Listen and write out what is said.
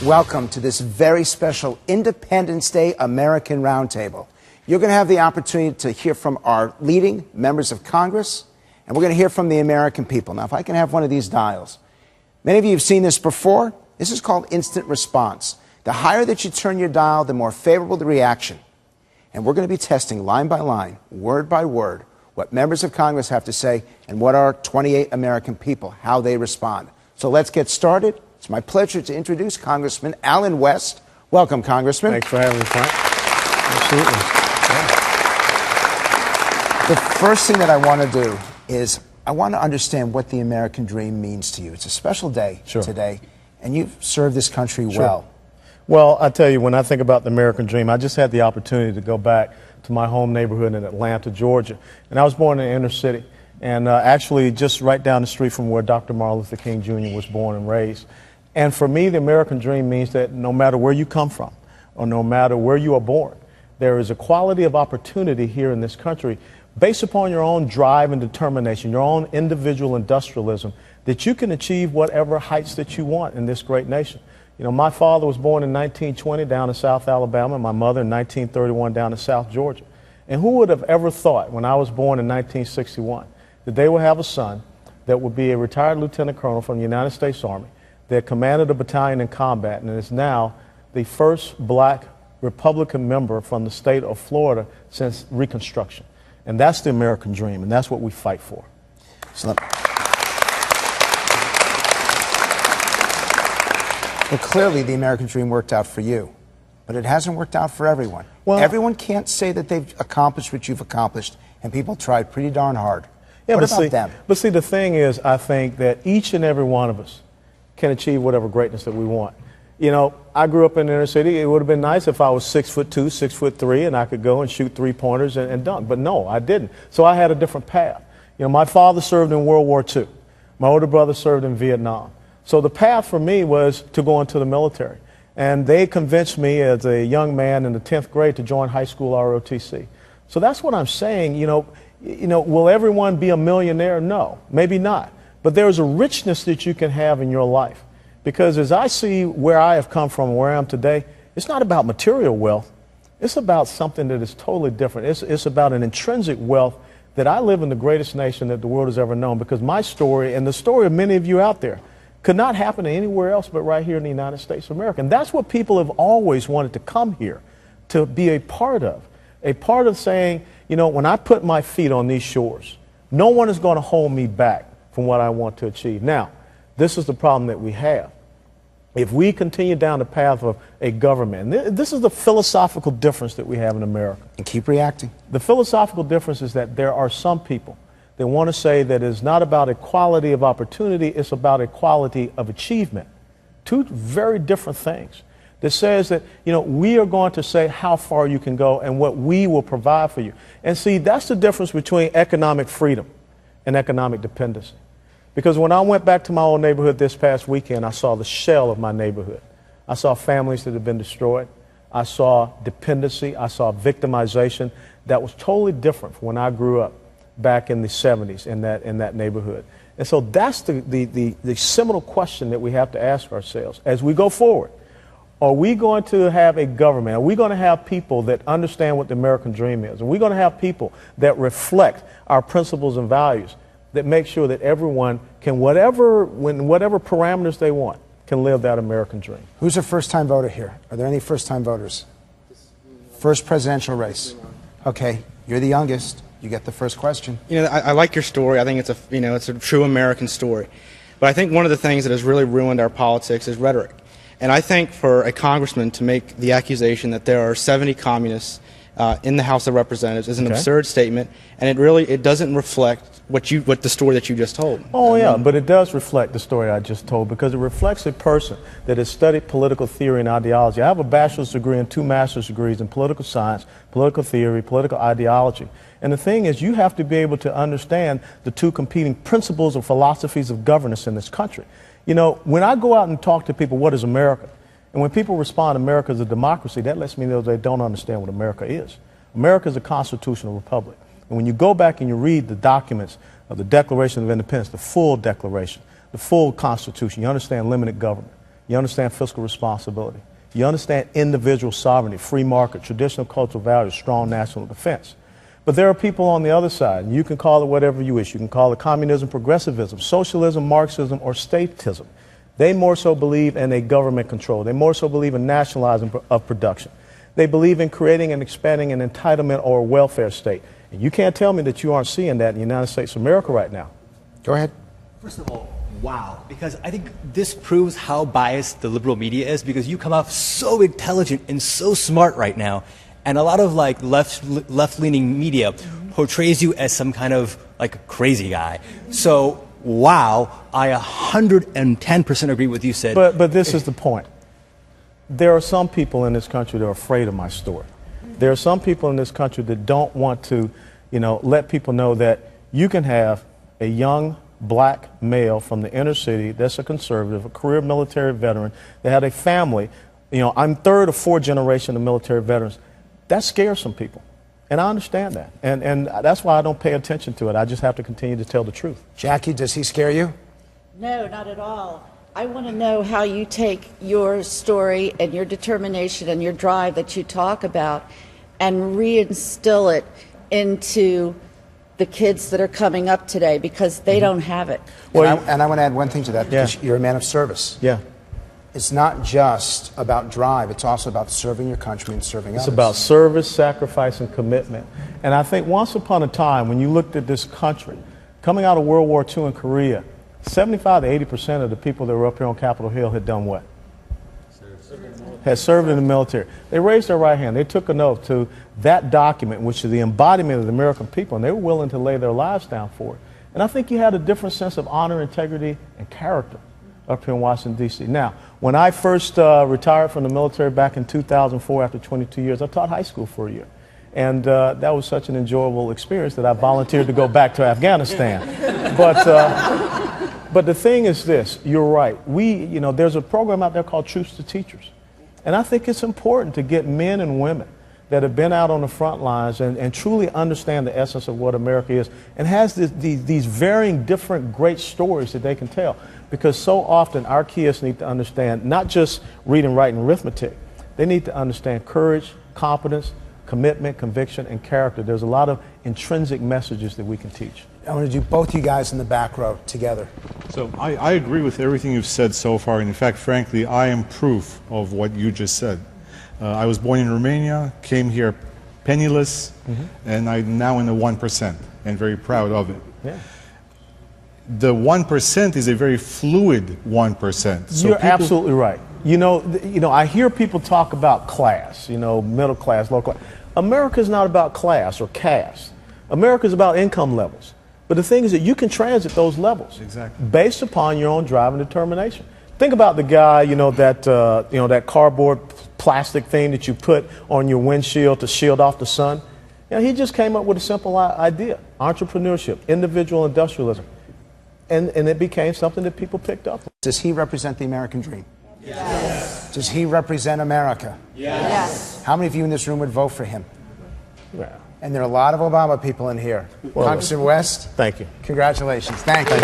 Welcome to this very special Independence Day American Roundtable. You're going to have the opportunity to hear from our leading members of Congress, and we're going to hear from the American people. Now, if I can have one of these dials. Many of you have seen this before. This is called instant response. The higher that you turn your dial, the more favorable the reaction. And we're going to be testing line by line, word by word, what members of Congress have to say and what our 28 American people, how they respond. So let's get started. It's my pleasure to introduce Congressman Allen West. Welcome, Congressman. Thanks for having me, Frank. Absolutely. Yeah. The first thing that I want to do is I want to understand what the American dream means to you. It's a special day today, and you've served this country well. Well, I tell you, when I think about the American dream, I just had the opportunity to go back to my home neighborhood in Atlanta, Georgia. And I was born in the inner city, and actually just right down the street from where Dr. Martin Luther King Jr. was born and raised. And for me, the American dream means that no matter where you come from or no matter where you are born, there is a quality of opportunity here in this country based upon your own drive and determination, your own individual industrialism, that you can achieve whatever heights that you want in this great nation. You know, my father was born in 1920 down in South Alabama, my mother in 1931 down in South Georgia. And who would have ever thought when I was born in 1961 that they would have a son that would be a retired lieutenant colonel from the United States Army, that commanded a battalion in combat and is now the first black Republican member from the state of Florida since Reconstruction. And that's the American dream, and that's what we fight for. So well, clearly the American dream worked out for you, but it hasn't worked out for everyone. Well, everyone can't say that they've accomplished what you've accomplished, and people tried pretty darn hard. Yeah, what about them? But see, the thing is, I think that each and every one of us can achieve whatever greatness that we want. You know, I grew up in the inner city. It would have been nice if I was 6'2", 6'3", and I could go and shoot three-pointers and dunk. But no, I didn't. So I had a different path. You know, my father served in World War II. My older brother served in Vietnam. So the path for me was to go into the military. And they convinced me as a young man in the 10th grade to join high school ROTC. So that's what I'm saying. You know, will everyone be a millionaire? No, maybe not. But there's a richness that you can have in your life. Because as I see where I have come from, where I am today, it's not about material wealth. It's about something that is totally different. It's about an intrinsic wealth that I live in the greatest nation that the world has ever known. Because my story and the story of many of you out there could not happen anywhere else but right here in the United States of America. And that's what people have always wanted to come here to be a part of. A part of saying, you know, when I put my feet on these shores, no one is going to hold me back from what I want to achieve. Now, this is the problem that we have. If we continue down the path of a government, and this is the philosophical difference that we have in America. And keep reacting. The philosophical difference is that there are some people that want to say that it's not about equality of opportunity, it's about equality of achievement. Two very different things. That says that, you know, we are going to say how far you can go and what we will provide for you. And see, that's the difference between economic freedom and economic dependency. Because when I went back to my old neighborhood this past weekend, I saw the shell of my neighborhood. I saw families that had been destroyed. I saw dependency. I saw victimization that was totally different from when I grew up back in the 70s in that neighborhood. And so that's the seminal question that we have to ask ourselves as we go forward. Are we going to have a government? Are we going to have people that understand what the American dream is? Are we going to have people that reflect our principles and values, that make sure that everyone can, whatever parameters they want, can live that American dream? Who's a first-time voter here? Are there any first-time voters? First presidential race. Okay, you're the youngest. You get the first question. You know, I like your story. I think it's a true American story. But I think one of the things that has really ruined our politics is rhetoric. And I think for a congressman to make the accusation that there are 70 communists in the House of Representatives is an absurd statement, and it doesn't reflect what the story that you just told. Oh yeah, but it does reflect the story I just told, because it reflects a person that has studied political theory and ideology. I have a bachelor's degree and 2 master's degrees in political science, political theory, political ideology. And the thing is, you have to be able to understand the two competing principles or philosophies of governance in this country. You know, when I go out and talk to people, what is America? And when people respond, America is a democracy, that lets me know they don't understand what America is. America is a constitutional republic. And when you go back and you read the documents of the Declaration of Independence, the full Declaration, the full Constitution, you understand limited government. You understand fiscal responsibility. You understand individual sovereignty, free market, traditional cultural values, strong national defense. But there are people on the other side, and you can call it whatever you wish. You can call it communism, progressivism, socialism, Marxism, or statism. They more so believe in a government control. They more so believe in nationalizing of production. They believe in creating and expanding an entitlement or a welfare state. And you can't tell me that you aren't seeing that in the United States of America right now. Go ahead. First of all, wow, because I think this proves how biased the liberal media is, because you come off so intelligent and so smart right now, and a lot of like left-leaning media portrays you as some kind of like crazy guy. So, wow, I 110% agree with you said. But this is the point. There are some people in this country that are afraid of my story. There are some people in this country that don't want to, let people know that you can have a young black male from the inner city that's a conservative, a career military veteran, that had a family. I'm third or fourth generation of military veterans. That scares some people. And I understand that. And that's why I don't pay attention to it. I just have to continue to tell the truth. Jackie, does he scare you? No, not at all. I want to know how you take your story and your determination and your drive that you talk about and reinstill it into the kids that are coming up today, because they don't have it. Well, and I want to add one thing to that, because you're a man of service. Yeah. It's not just about drive, it's also about serving your country and serving others. It's about service, sacrifice, and commitment. And I think once upon a time, when you looked at this country, coming out of World War II in Korea, 75 to 80% of the people that were up here on Capitol Hill had done what? Had served in the military. They raised their right hand. They took an oath to that document, which is the embodiment of the American people, and they were willing to lay their lives down for it. And I think you had a different sense of honor, integrity, and character up here in Washington, D.C. Now, when I first retired from the military back in 2004 after 22 years, I taught high school for a year. And that was such an enjoyable experience that I volunteered to go back to Afghanistan. But the thing is this, you're right. There's a program out there called Troops to Teachers. And I think it's important to get men and women that have been out on the front lines and truly understand the essence of what America is, and has these varying different great stories that they can tell. Because so often our kids need to understand not just reading, writing, arithmetic. They need to understand courage, competence, commitment, conviction, and character. There's a lot of intrinsic messages that we can teach. I want to do both you guys in the back row together. So I agree with everything you've said so far. And in fact, frankly, I am proof of what you just said. I was born in Romania, came here penniless, and I'm now in the 1%, and very proud of it. Yeah. The 1% is a very fluid 1%. So You're absolutely right. I hear people talk about class, middle class, low class. America is not about class or caste. America is about income levels. But the thing is that you can transit those levels based upon your own drive and determination. Think about the guy, that cardboard plastic thing that you put on your windshield to shield off the sun. He just came up with a simple idea: entrepreneurship, individual industrialism. And it became something that people picked up. Does he represent the American dream? Yes. Does he represent America? Yes. How many of you in this room would vote for him? Yeah. And there are a lot of Obama people in here. Congressman West, Thank you. congratulations. Thank you.